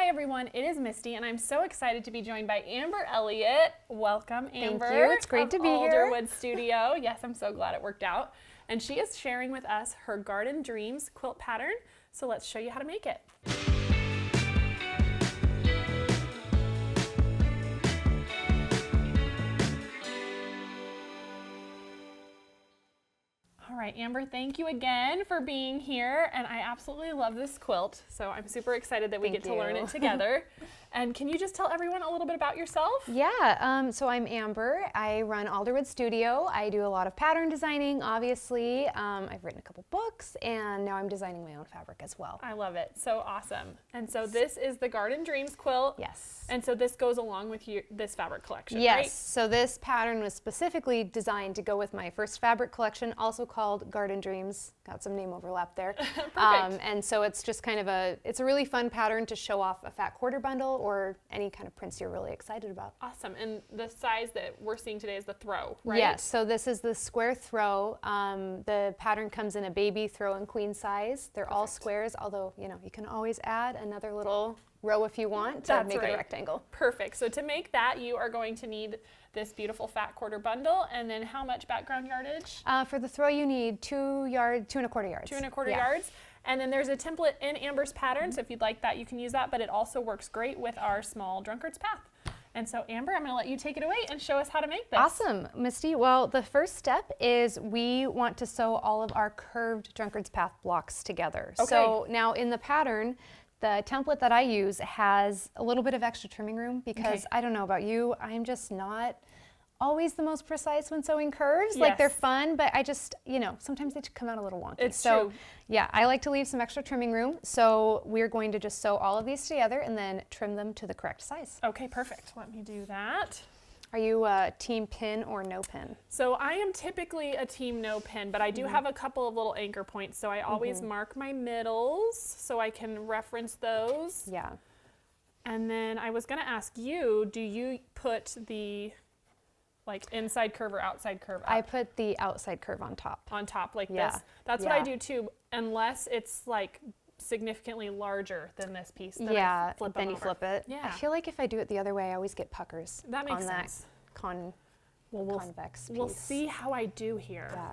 everyone, it is Misty, and I'm so excited to be joined by Amber Elliot. Welcome, Amber. Thank you. It's great to be here. Alderwood Studio. Yes, I'm so glad it worked out. And she is sharing with us her Garden Dreams quilt pattern. So let's show you how to make it. All right, Amber, thank you again for being here, and I absolutely love this quilt, so I'm super excited that we get to learn it together. And can you just tell everyone a little bit about yourself? Yeah, so I'm Amber. I run Alderwood Studio. I do a lot of pattern designing, obviously. I've written a couple books, and now I'm designing my own fabric as well. I love it. So awesome. And so this is the Garden Dreams quilt. Yes. And so this goes along with this fabric collection, yes. right? So this pattern was specifically designed to go with my first fabric collection, also called Garden Dreams. Got some name overlap there. Perfect. And so it's just kind of it's a really fun pattern to show off a fat quarter bundle or any kind of prints you're really excited about. Awesome. And the size that we're seeing today is the throw, right? Yes, so this is the square throw. The pattern comes in a baby, throw, and queen size. They're all squares, although you can always add another little row if you want to make it a rectangle. Perfect. So to make that, you are going to need this beautiful fat quarter bundle, and then how much background yardage? For the throw, you need 2 1/4 yards. 2 1/4 yards. And then there's a template in Amber's pattern, so if you'd like that, you can use that, but it also works great with our small drunkard's path. And so Amber, I'm going to let you take it away and show us how to make this. Awesome, Misty. Well, the first step is we want to sew all of our curved drunkard's path blocks together. Okay. So now in the pattern, the template that I use has a little bit of extra trimming room because I don't know about you, I'm just not always the most precise when sewing curves. Yes. Like they're fun, but I just, sometimes they come out a little wonky. It's so true. Yeah, I like to leave some extra trimming room. So we're going to just sew all of these together and then trim them to the correct size. Okay, perfect. Let me do that. Are you team pin or no pin? So I am typically a team no pin, but I do have a couple of little anchor points. So I always mark my middles so I can reference those. Yeah. And then I was going to ask you, do you put the inside curve or outside curve up? I put the outside curve on top. On top like this. That's what I do too, unless it's like significantly larger than this piece. Then I flip then them you over. flip it. Yeah. I feel like if I do it the other way, I always get puckers. That makes on sense. That convex piece. We'll see how I do here. Yeah.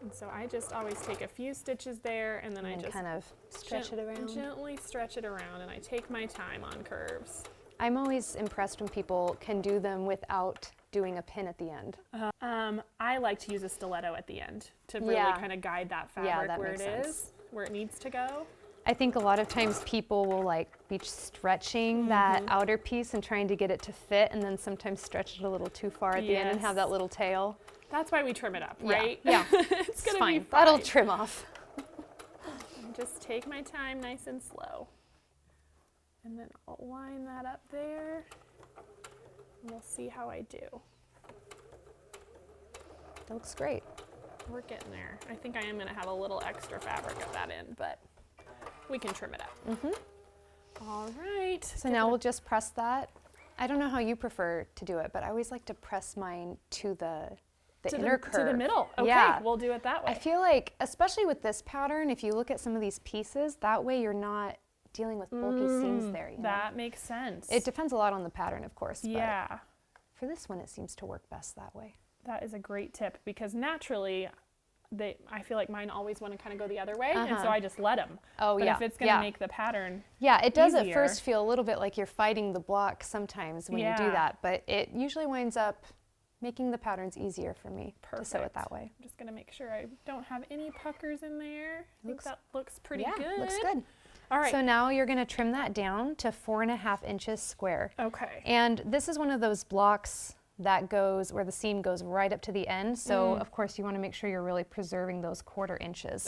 And so I just always take a few stitches there, and then I just kind of stretch it around. Gently stretch it around, and I take my time on curves. I'm always impressed when people can do them without doing a pin at the end. I like to use a stiletto at the end to really kind of guide that fabric where it is, where it needs to go. I think a lot of times people will be stretching that outer piece and trying to get it to fit, and then sometimes stretch it a little too far at the end and have that little tail. That's why we trim it up, right? Yeah. It's gonna be fine. That'll trim off. Just take my time nice and slow. And then I'll line that up there. And we'll see how I do. That looks great. We're getting there. I think I am going to have a little extra fabric at that end, but we can trim it up. All right. So now we'll just press that. I don't know how you prefer to do it, but I always like to press mine to the inner curve. To the middle. Okay, yeah. We'll do it that way. I feel like, especially with this pattern, if you look at some of these pieces, that way you're not dealing with bulky seams there. That makes sense. It depends a lot on the pattern, of course. Yeah. But for this one, it seems to work best that way. That is a great tip because naturally, I feel like mine always want to kind of go the other way, and so I just let them. Oh, but yeah. if it's going to make the pattern it does easier. at first feel a little bit like you're fighting the block sometimes when you do that, but it usually winds up making the patterns easier for me to sew it that way. I'm just going to make sure I don't have any puckers in there. I think that looks pretty good. Yeah, looks good. All right. So now you're going to trim that down to 4.5 inches square. Okay. And this is one of those blocks that goes where the seam goes right up to the end. So of course you want to make sure you're really preserving those 1/4 inches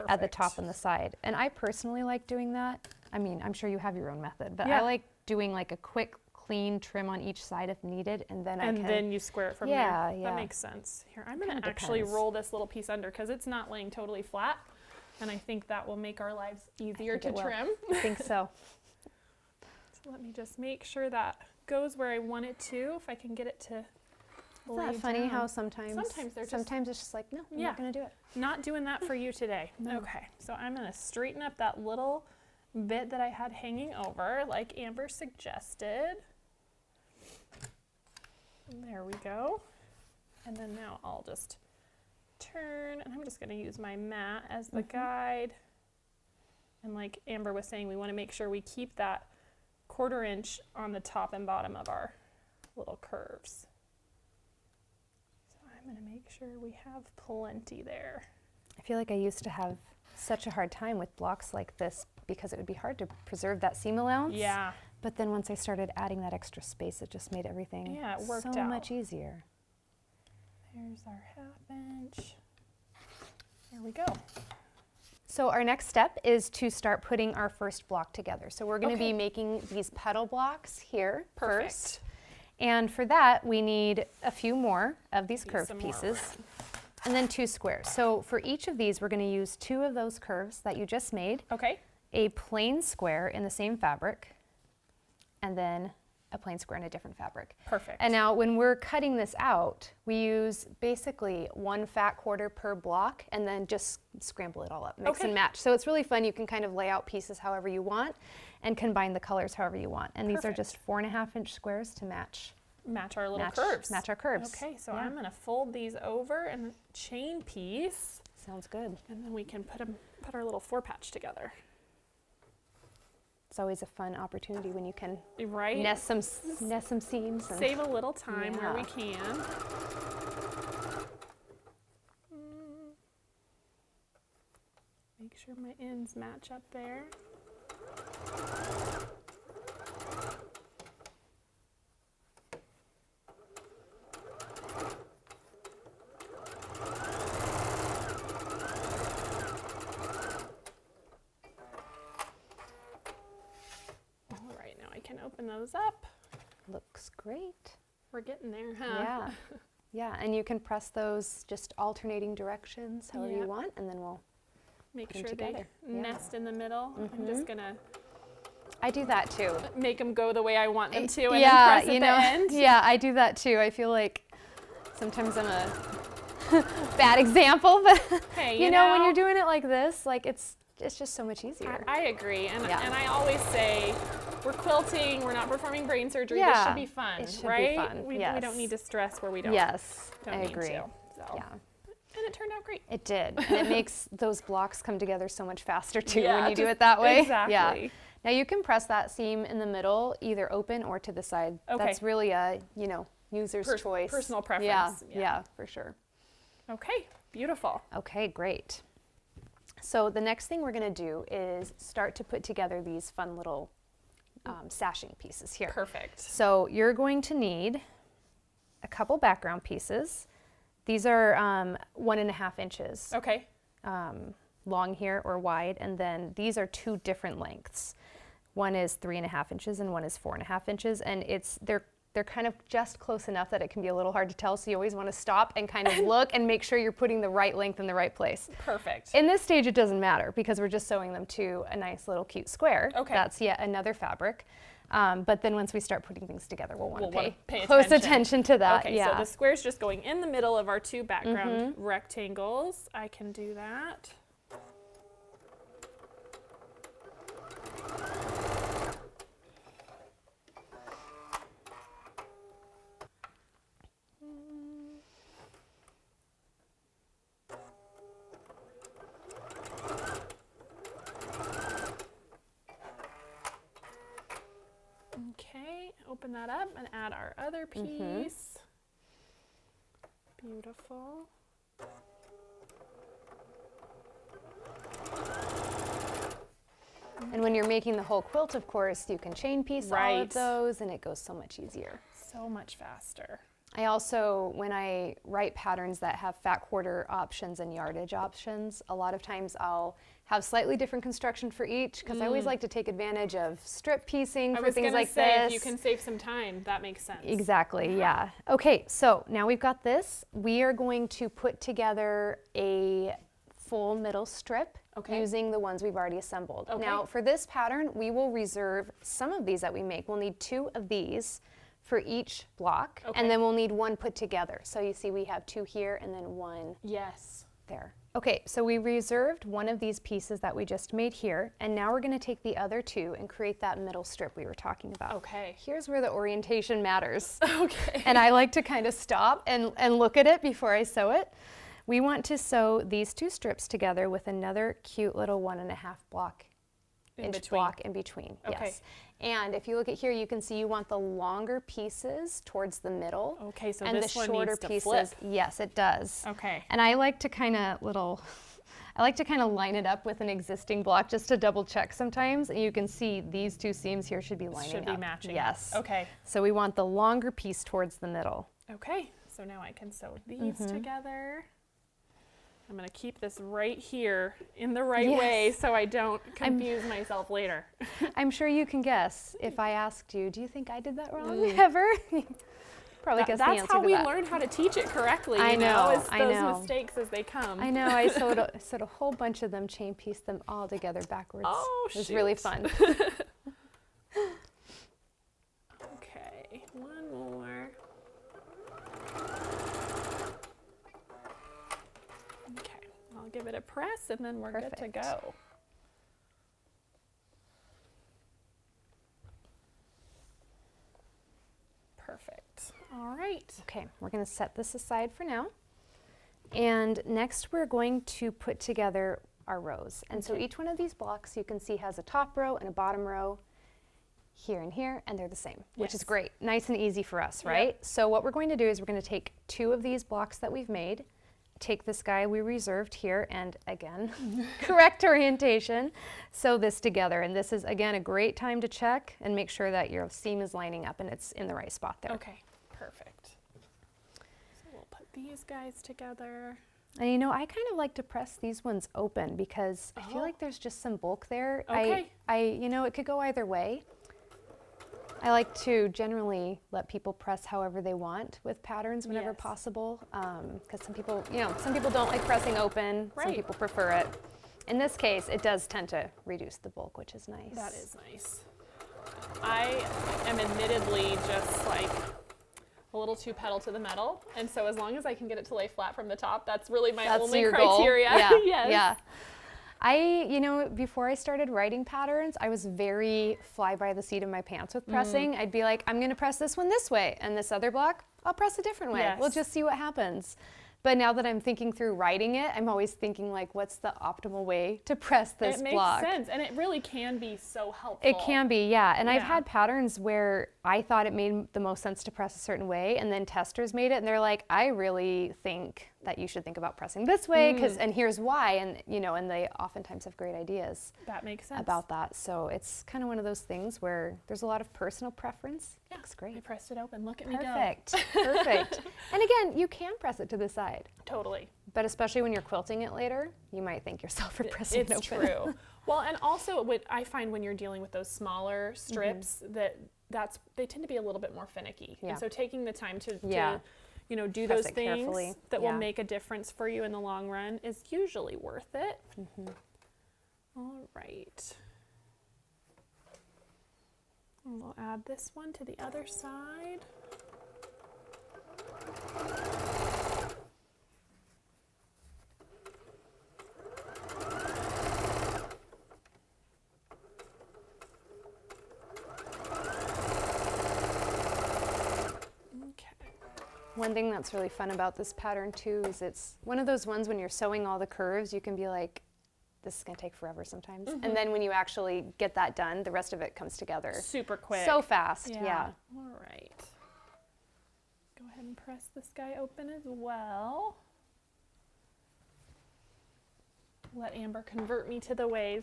at the top and the side. And I personally like doing that. I mean, I'm sure you have your own method, but I like doing a quick clean trim on each side if needed, and then then you square it from there. That makes sense. Here, I'm going to actually roll this little piece under because it's not laying totally flat. And I think that will make our lives easier to trim. I think so. So let me just make sure that goes where I want it to, if I can get it to Isn't that funny how sometimes it's just like, no, I'm not going to do it. Not doing that for you today. No. Okay, so I'm going to straighten up that little bit that I had hanging over, like Amber suggested. There we go. And then now I'll just turn, and I'm just going to use my mat as the guide. And like Amber was saying, we want to make sure we keep that 1/4 inch on the top and bottom of our little curves. So I'm going to make sure we have plenty there. I feel like I used to have such a hard time with blocks like this because it would be hard to preserve that seam allowance. Yeah. But then once I started adding that extra space, it just made everything it worked so out much easier. There's our 1/2 inch. There we go. So our next step is to start putting our first block together. So we're going to be making these petal blocks here first. And for that, we need a few more of these curved pieces. And then 2 squares. So for each of these, we're going to use 2 of those curves that you just made. Okay. A plain square in the same fabric, and then a plain square in a different fabric. Perfect. And now when we're cutting this out, we use basically 1 fat 1/4 per block and then just scramble it all up, mix and match. So it's really fun. You can kind of lay out pieces however you want and combine the colors however you want. And these are just 4.5 inch squares to match our little curves. Match our curves. Okay, so I'm going to fold these over and chain piece. Sounds good. And then we can put our little 4-patch together. It's always a fun opportunity when you can right? nest some seams. And save a little time where we can. Make sure my ends match up there. Open those up. Looks great. We're getting there, huh? Yeah. Yeah, and you can press those just alternating directions however you want, and then we'll make put sure them together. They nest in the middle. I'm just gonna. I do that too. Make them go the way I want them to, and then press at the end. Yeah, I do that too. I feel like sometimes I'm a bad example, but hey, you know, when you're doing it like this, like it's just so much easier. I agree, and I always say, we're quilting, we're not performing brain surgery, this should be fun, it should right? Be fun. We don't need to stress where we don't, I agree. need to. So. Yeah. And it turned out great. It did. And it makes those blocks come together so much faster too when you do it that way. Exactly. Yeah. Now you can press that seam in the middle, either open or to the side. Okay. That's really a, user's choice. Personal preference. Yeah, for sure. Okay, beautiful. Okay, great. So the next thing we're going to do is start to put together these fun little sashing pieces here. Perfect. So you're going to need a couple background pieces. These are 1.5 inches. Okay. Long here or wide, and then these are 2 different lengths. One is 3.5 inches and one is 4.5 inches, and they're kind of just close enough that it can be a little hard to tell, so you always want to stop and kind of look and make sure you're putting the right length in the right place. Perfect. In this stage, it doesn't matter because we're just sewing them to a nice little cute square. Okay. That's yet another fabric. But then once we start putting things together, we'll want to pay close attention to that. Okay, so the square's just going in the middle of our 2 background rectangles. I can do that. Okay, open that up and add our other piece. Beautiful. And when you're making the whole quilt, of course, you can chain piece all of those, and it goes so much easier. So much faster. I also, when I write patterns that have fat 1/4 options and yardage options, a lot of times I'll have slightly different construction for each because I always like to take advantage of strip piecing for things like this. If you can save some time, that makes sense. Exactly, yeah. Okay, so now we've got this. We are going to put together a full middle strip using the ones we've already assembled. Okay. Now, for this pattern, we will reserve some of these that we make. We'll need 2 of these for each block, and then we'll need 1 put together. So you see we have 2 here and then 1 there. Okay, so we reserved one of these pieces that we just made here, and now we're going to take the other two and create that middle strip we were talking about. Okay. Here's where the orientation matters. Okay. And I like to kind of stop and look at it before I sew it. We want to sew these two strips together with another cute little 1.5 inch block in between. Okay. Yes. And if you look at here, you can see you want the longer pieces towards the middle. Okay, so and this the one shorter needs to pieces. flip. Yes, it does. Okay. And I like to kind of line it up with an existing block just to double check sometimes. And you can see these two seams here should be lining up. Should be matching. Yes. Okay. So we want the longer piece towards the middle. Okay, so now I can sew these together. I'm going to keep this right here in the right way so I don't confuse myself later. I'm sure you can guess if I asked you, do you think I did that wrong ever? Probably guess the answer to that. That's how we learn how to teach it correctly. I know, is those mistakes as they come. I know. I sewed a whole bunch of them, chain pieced them all together backwards. Oh, it was really fun. Okay, one more. Okay, I'll give it a press and then we're good to go. Perfect. All right. Okay, we're going to set this aside for now. And next we're going to put together our rows. And so each one of these blocks you can see has a top row and a bottom row here and here, and they're the same, which is great. Nice and easy for us, right? Yep. So what we're going to do is we're going to take two of these blocks that we've made, take this guy we reserved here, and again, correct orientation, sew this together. And this is, again, a great time to check and make sure that your seam is lining up and it's in the right spot there. Okay, perfect. So we'll put these guys together. And you know, I kind of like to press these ones open because I feel like there's just some bulk there. Okay. You know, it could go either way. I like to generally let people press however they want with patterns whenever possible, because some people don't like pressing open. Some people prefer it. In this case, it does tend to reduce the bulk, which is nice. That is nice. I am admittedly just like a little too pedal to the metal, and so as long as I can get it to lay flat from the top, that's really my only criteria. Goal. Yeah. Yeah. You know, before I started writing patterns, I was very fly by the seat of my pants with pressing. I'd be like, I'm going to press this one this way, and this other block, I'll press a different way. We'll just see what happens. But now that I'm thinking through writing it, I'm always thinking like, what's the optimal way to press this block? It makes sense, and it really can be so helpful. It can be, yeah. And I've had patterns where I thought it made the most sense to press a certain way, and then testers made it, and they're like, I really think that you should think about pressing this way, and here's why, and you know, and they oftentimes have great ideas. That makes sense. About that. So it's kind of one of those things where there's a lot of personal preference. Yeah, looks great. I pressed it open. Look at me go. Perfect. Perfect. And again, you can press it to the side. Totally. But especially when you're quilting it later, you might thank yourself for pressing it open. It's true. Well, and also what I find when you're dealing with those smaller strips they tend to be a little bit more finicky. Yeah. And so taking the time to you know, do those things carefully. That will make a difference for you in the long run is usually worth it. All right. And we'll add this one to the other side. One thing that's really fun about this pattern too is it's one of those ones when you're sewing all the curves, you can be like, this is going to take forever sometimes. And then when you actually get that done, the rest of it comes together super quick. So fast. Yeah. All right. Go ahead and press this guy open as well. Let Amber convert me to the ways.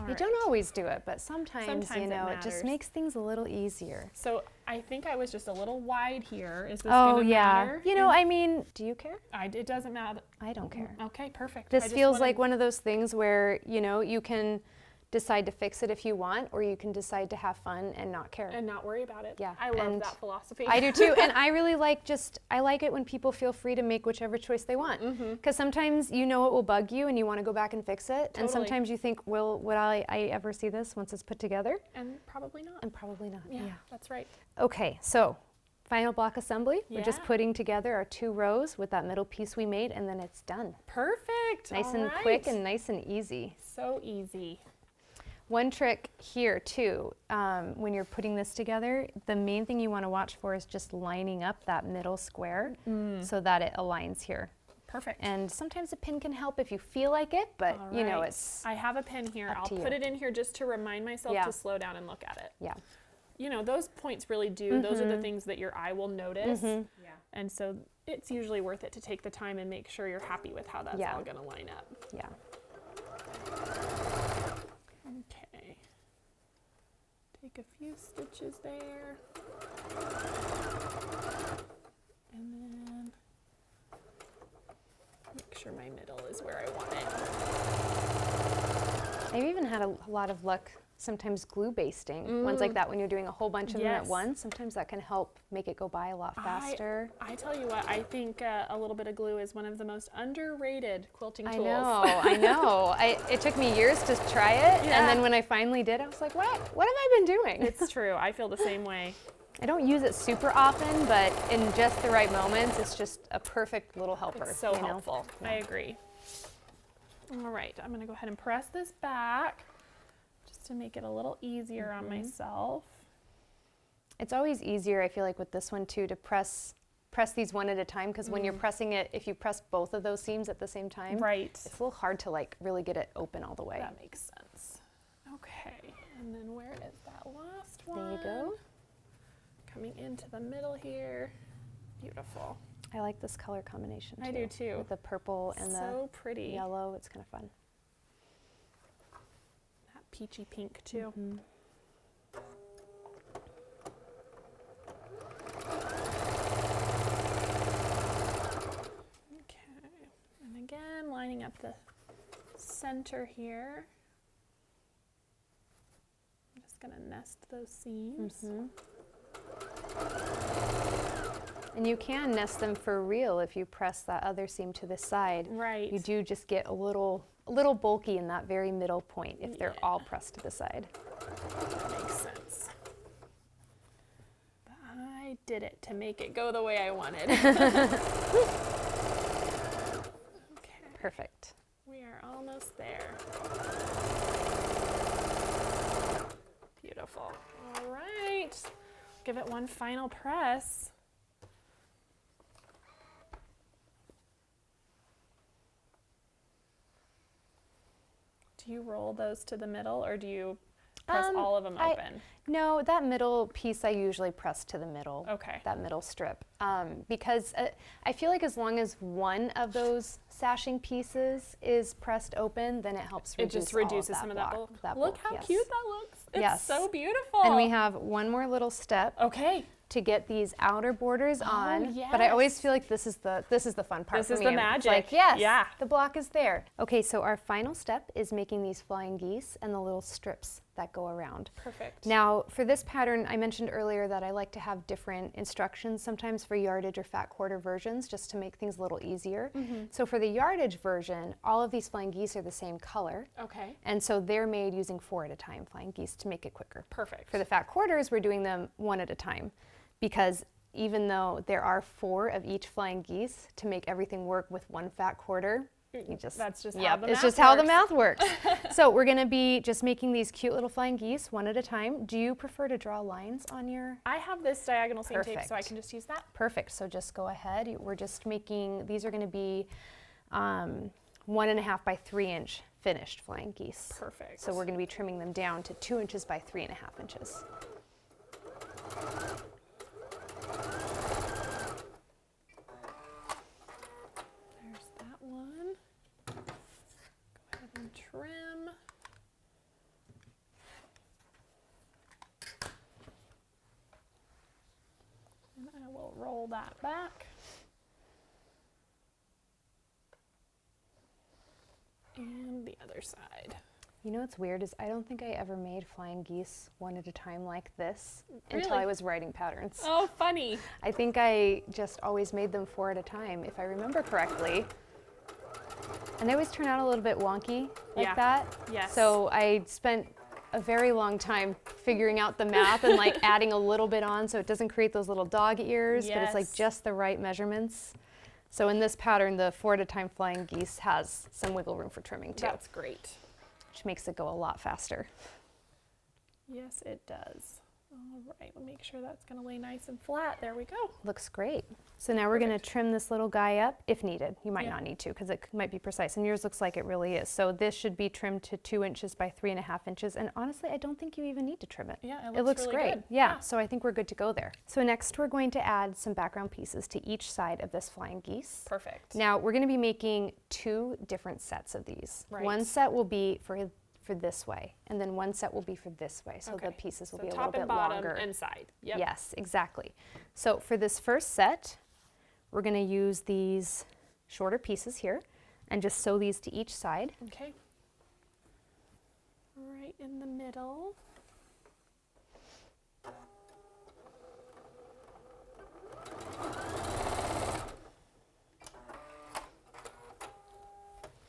You don't always do it, but sometimes you know, it just makes things a little easier. So I think I was just a little wide here. Is this going to matter? You know, I mean, do you care? It doesn't matter. I don't care. Okay, perfect. This feels like one of those things where, you know, you can decide to fix it if you want, or you can decide to have fun and not care. And not worry about it. Yeah. I love that philosophy. I do too. And I really like I like it when people feel free to make whichever choice they want. Because sometimes you know it will bug you and you want to go back and fix it. And sometimes you think, well, would I ever see this once it's put together? And probably not. And probably not. Yeah, that's right. Okay, so Final block assembly. We're just putting together our 2 rows with that middle piece we made, and then it's done. Perfect. Nice and quick and nice and easy. So easy. One trick here too, when you're putting this together, the main thing you want to watch for is just lining up that middle square so that it aligns here. Perfect. And sometimes a pin can help if you feel like it, but you know, I have a pin here. I'll put it in here just to remind myself to slow down and look at it. Yeah. You know, those points really do. Those are the things that your eye will notice. Yeah. And so it's usually worth it to take the time and make sure you're happy with how that's all going to line up. Yeah. Okay. Take a few stitches there. And then make sure my middle is where I want it. I've even had a lot of luck sometimes glue basting. Ones like that when you're doing a whole bunch of them at once. Sometimes that can help make it go by a lot faster. I tell you what, I think a little bit of glue is one of the most underrated quilting tools. I know. It took me years to try it, and then when I finally did, I was like, what have I been doing? It's true. I feel the same way. I don't use it super often, but in just the right moments, it's just a perfect little helper. It's so helpful. Yeah. I agree. All right, I'm going to go ahead and press this back just to make it a little easier on myself. It's always easier, I feel like, with this one too, to press these one at a time, because when you're pressing it, if you press both of those seams at the same time, it's a little hard to like really get it open all the way. That makes sense. Okay, and then where is that last one? There you go. Coming into the middle here. Beautiful. I like this color combination too. I do too. With the purple and the pretty yellow, it's kind of fun. That peachy pink too. Okay, and again, lining up the center here. I'm just gonna nest those seams. And you can nest them for real if you press that other seam to the side. Right. You do just get a little bulky in that very middle point if they're all pressed to the side. That makes sense. But I did it to make it go the way I wanted. Okay. Perfect. We are almost there. Beautiful. All right. Give it one final press. Do you roll those to the middle, or do you press all of them open? No, that middle piece I usually press to the middle. Okay. That middle strip. Because I feel like as long as one of those sashing pieces is pressed open, then it helps reduce It just reduces some of that bulk. Look how cute that looks. It's so beautiful. And we have one more little step. Okay. To get these outer borders on, but I always feel like this is the fun part. This is the magic. It's like, the block is there. Okay, so our final step is making these flying geese and the little strips that go around. Perfect. Now, for this pattern, I mentioned earlier that I like to have different instructions sometimes for yardage or fat quarter versions, just to make things a little easier. So for the yardage version, all of these flying geese are the same color. Okay. And so they're made using 4 at a time flying geese to make it quicker. Perfect. For the fat quarters, we're doing them 1 at a time, because even though there are 4 of each flying geese, to make everything work with 1 fat quarter, that's just how the math it's just how the math works. So we're gonna be just making these cute little flying geese 1 at a time. Do you prefer to draw lines on your? I have this diagonal seam tape, so I can just use that. Perfect, so just go ahead. We're just making, these are gonna be 1.5 by 3 inch finished flying geese. Perfect. So we're gonna be trimming them down to 2 inches by 3.5 inches. There's that one. Go ahead and trim. And I will roll that back. And the other side. You know what's weird is I don't think I ever made flying geese 1 at a time like this until I was writing patterns. Oh, funny. I think I just always made them 4 at a time, if I remember correctly. And they always turn out a little bit wonky like that. Yes. So I spent a very long time figuring out the math and like adding a little bit on so it doesn't create those little dog ears, but it's like just the right measurements. So in this pattern, the 4-at-a-time flying geese has some wiggle room for trimming too. That's great. Which makes it go a lot faster. Yes, it does. All right, we'll make sure that's going to lay nice and flat. There we go. Looks great. So now we're going to trim this little guy up if needed. You might not need to because it might be precise, and yours looks like it really is. So this should be trimmed to 2 inches by 3.5 inches, and honestly, I don't think you even need to trim it. Yeah, it looks really great. Good. Yeah, so I think we're good to go there. So next we're going to add some background pieces to each side of this flying geese. Perfect. Now we're going to be making 2 different sets of these. Right. One set will be for this way, and then one set will be for this way, so the pieces will be a little bit longer. Top and bottom and side. Yep. Yes, exactly. So for this first set, we're going to use these shorter pieces here and just sew these to each side. Okay. Right in the middle.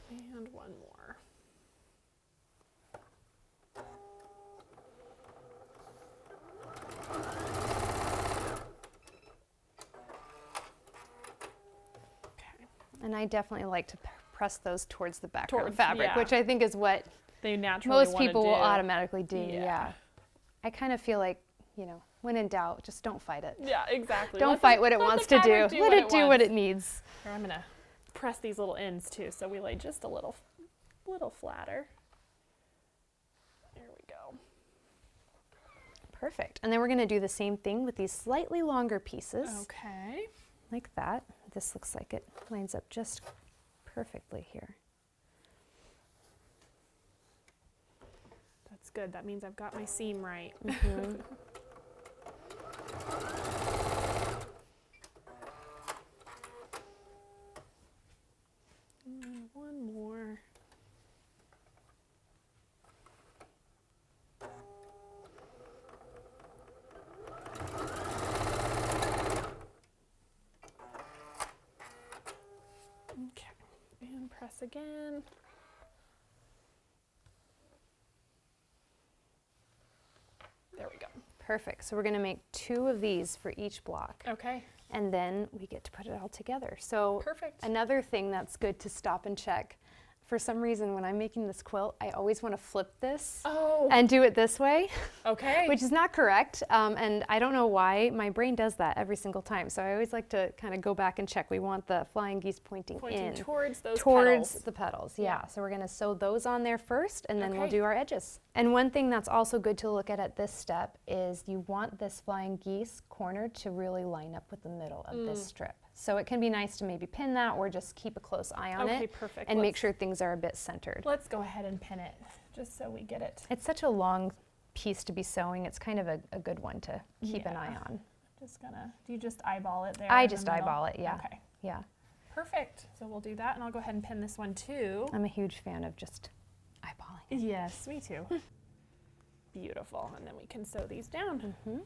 And one more. And I definitely like to press those towards the background fabric, which I think is what they naturally most people will automatically do. Yeah. I kind of feel like, you know, when in doubt, just don't fight it. Yeah, exactly. Don't fight what it wants to do. Let it do what it needs. Here, I'm going to press these little ends too, so we lay just a little flatter. There we go. Perfect. And then we're going to do the same thing with these slightly longer pieces. Okay. Like that. This looks like it lines up just perfectly here. That's good. That means I've got my seam right. Mm-hmm. One more. Okay, and press again. There we go. Perfect. So we're going to make 2 of these for each block. Okay. And then we get to put it all together. So perfect. Another thing that's good to stop and check. For some reason, when I'm making this quilt, I always want to flip this and do it this way. Okay. Which is not correct. And I don't know why. My brain does that every single time. So I always like to kind of go back and check. We want the flying geese pointing in. Towards those towards petals. the petals, yeah. So we're going to sew those on there first, and then we'll do our edges. And one thing that's also good to look at this step is you want this flying geese corner to really line up with the middle of this strip. So it can be nice to maybe pin that or just keep a close eye on it. Perfect. And make sure things are a bit centered. Let's go ahead and pin it just so we get it. It's such a long piece to be sewing. It's kind of a good one to keep an eye on. Just gonna, do you just eyeball it there? I just eyeball it, yeah. Okay. Yeah. Perfect. So we'll do that, and I'll go ahead and pin this one too. I'm a huge fan of just eyeballing. Yes, me too. Beautiful. And then we can sew these down. Mm-hmm.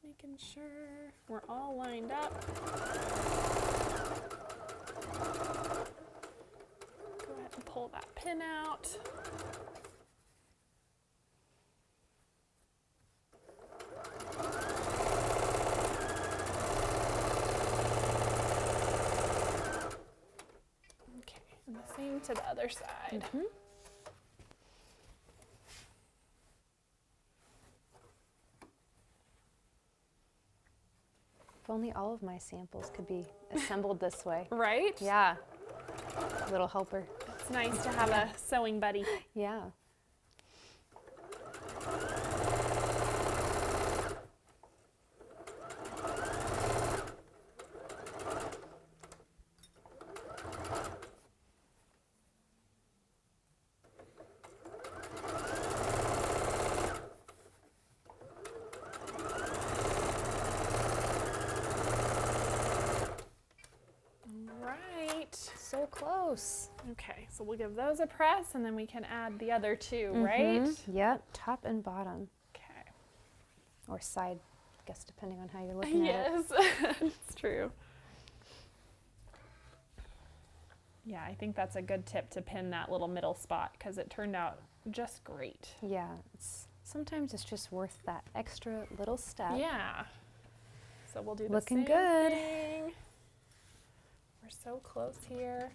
Making sure we're all lined up. Go ahead and pull that pin out. Okay, and the same to the other side. Mm-hmm. If only all of my samples could be assembled this way. Right? Yeah. Little helper. It's nice to have a sewing buddy. Yeah. So close. Okay, so we'll give those a press and then we can add the other 2, right? Yep, top and bottom. Okay. Or side, I guess, depending on how you're looking at it. Yes, it's true. Yeah, I think that's a good tip to pin that little middle spot because it turned out just great. Yeah, sometimes it's just worth that extra little step. Yeah. So we'll do the Looking same good. thing. We're so close here.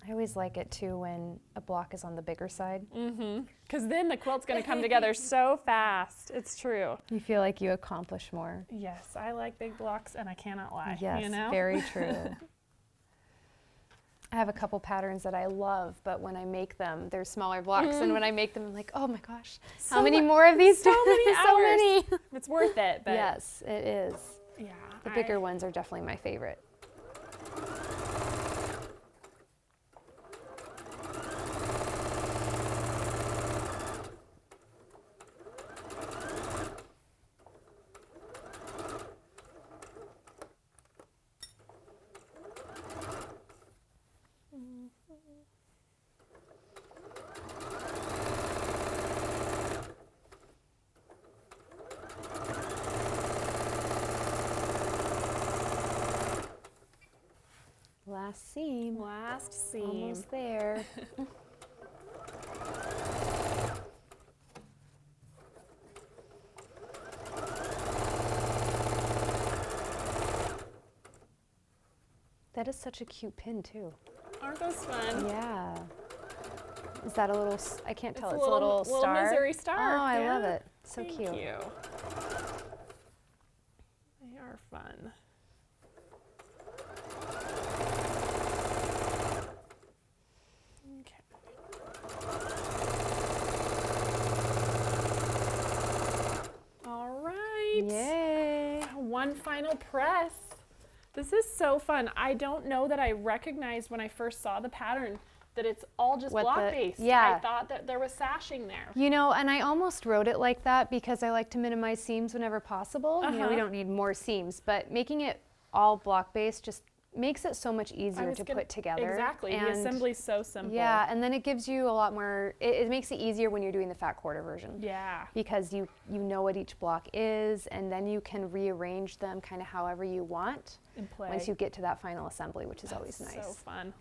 I always like it too when a block is on the bigger side. Because then the quilt's going to come together so fast. It's true. You feel like you accomplish more. Yes, I like big blocks and I cannot lie. Yes, you know? Very true. I have a couple patterns that I love, but when I make them, they're smaller blocks. And when I make them, I'm like, oh my gosh, how many more of these? So many hours. So many. It's worth it. But yes, it is. Yeah. The bigger ones are definitely my favorite. Last seam. Last seam. Almost there. That is such a cute pin too. Aren't those fun? Yeah. Is that a little, I can't tell, it's a little star? Missouri star. Oh, I love it. So Thank cute. you. They are fun. All right. Yay. One final press. This is so fun. I don't know that I recognized when I first saw the pattern that it's all just block based. Yeah. I thought that there was sashing there. You know, and I almost wrote it like that because I like to minimize seams whenever possible. You know, we don't need more seams, but making it all block based just makes it so much easier to put together. Exactly. And the assembly's so simple. Yeah, and then it gives you a lot more, it makes it easier when you're doing the fat quarter version. Yeah. Because you know what each block is, and then you can rearrange them kind of however you want once you get to that final assembly, which is always nice. So fun.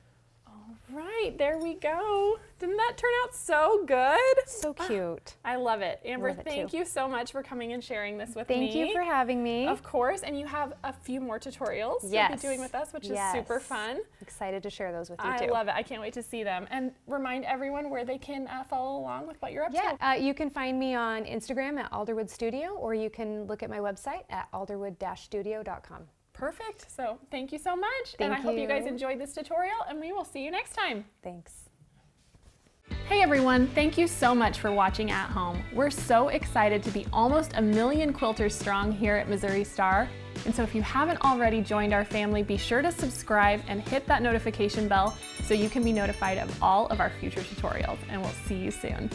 All right, there we go. Didn't that turn out so good? So cute. I love it. Amber, thank you so much for coming and sharing this with me. Thank you for having me. Of course, and you have a few more tutorials you'll be doing with us, which is super fun. Excited to share those with you too. I love it. I can't wait to see them. And remind everyone where they can follow along with what you're up to. Yeah, you can find me on Instagram at Alderwood Studio, or you can look at my website at alderwood-studio.com. Perfect. So thank you so much. And I hope you guys enjoyed this tutorial, and we will see you next time. Thanks. Hey everyone, thank you so much for watching at home. We're so excited to be almost 1 million quilters strong here at Missouri Star. And so if you haven't already joined our family, be sure to subscribe and hit that notification bell so you can be notified of all of our future tutorials. And we'll see you soon.